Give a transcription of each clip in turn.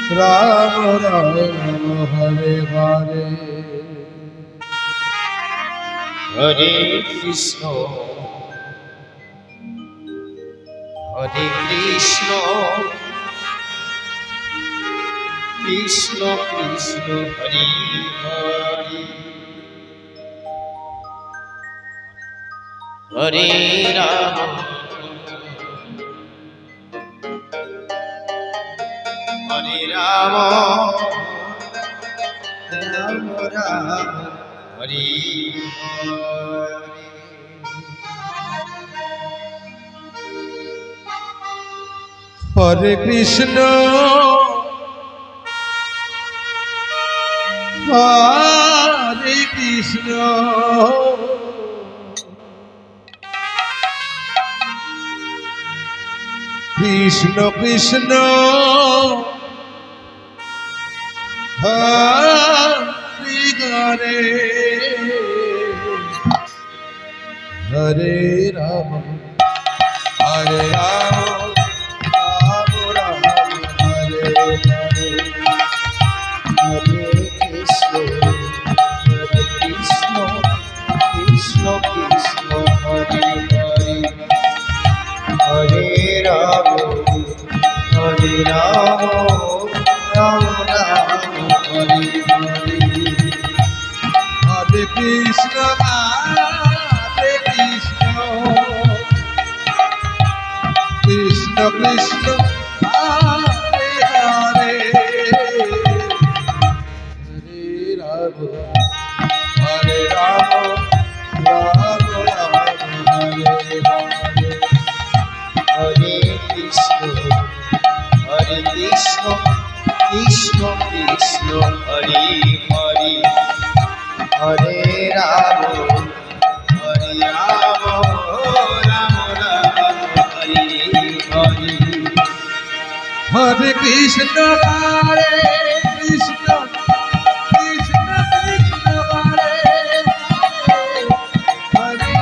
Ram Ram Hare Hare Hare Krishna Hare Krishna Krishna Krishna Hare Hare Hare Ram Hare Ram Ram Ram Hare Hare Krishna Hare Krishna Krishna Krishna Hare Hare Hare Ram Hare Ram Ram Ram Hare Hare Hare Krishna Krishna Krishna Hare Hare Hare Ram Ram Ram Hare Hare Hare Krishna Hare Krishna Krishna Krishna Hare Hare Hare Ram Ram Ram Hare Hare Hare Krishna Krishna Krishna Hare Hare Hare Ram Ram Ram Hare Hare Hare Krishna Hare Krishna Krishna Krishna Hare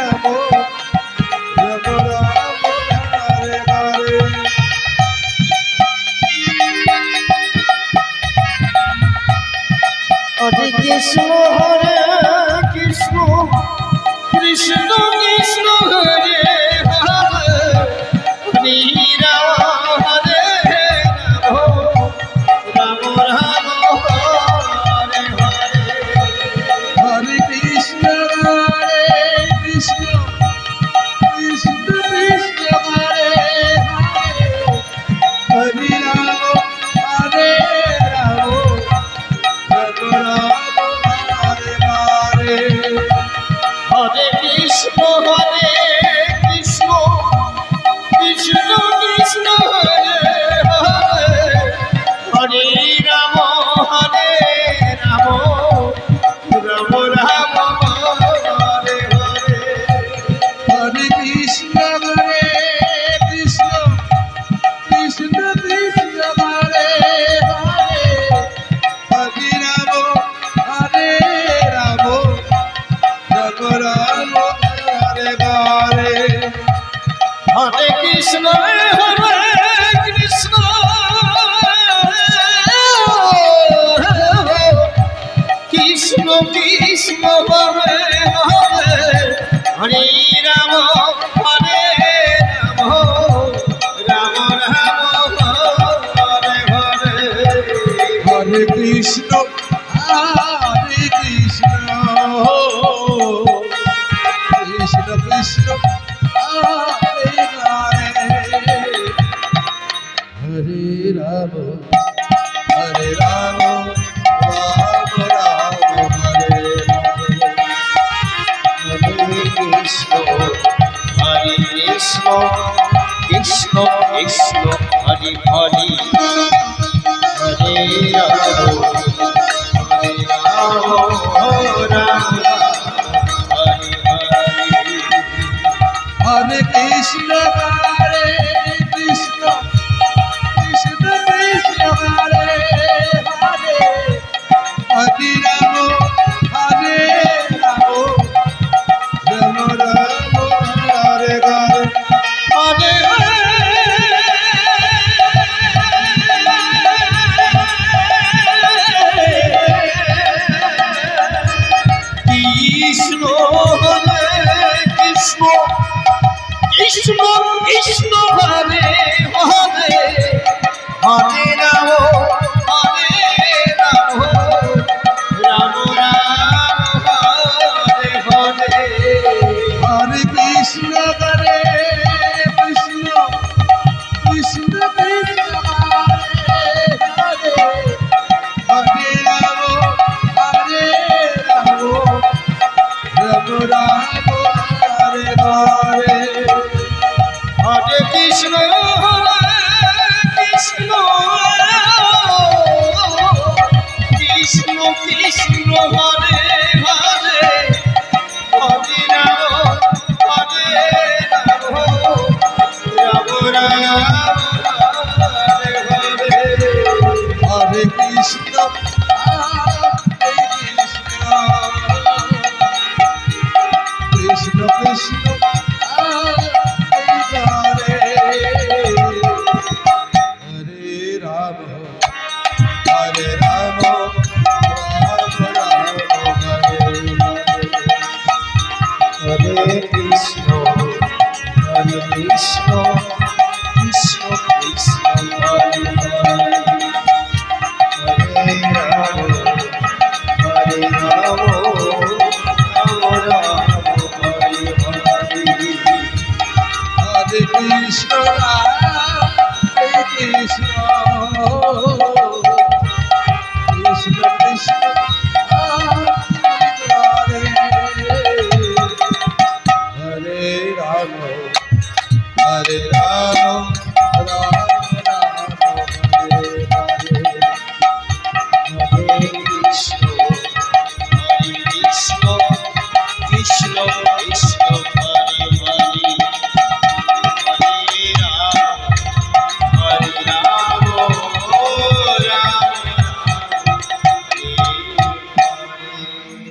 Hare Ram Ram Ram Hare Hare Hare Krishna Krishna Krishna Hare Hare Hare Ram Ram Ram Hare Hare Hare Krishna Hare Krishna Krishna Krishna Hare Hare Ram Hare Ram Ram Hare Hare Hare Krishna Krishna Krishna Hare Hare Hare Ram Ram Ram Hare Hare Hare Krishna Hare Krishna Krishna Krishna Hare Hare Hare Ram Hare Ram Ram Ram Hare Hare Hare Krishna Krishna Krishna Krishna Hare Hare Hare Ram Ram Ram Hare Hare Hare Krishna Hare Krishna Krishna Krishna Hare Hare Hare Ram Hare Ram Ram Ram Hare Hare Hare Krishna Krishna Krishna Hare Hare Hare Ram Ram Hare Hare Hare Krishna Hare Krishna Krishna Krishna Hare Hare Hare Ram Hare Ram Ram Ram Hare Hare Hare Ram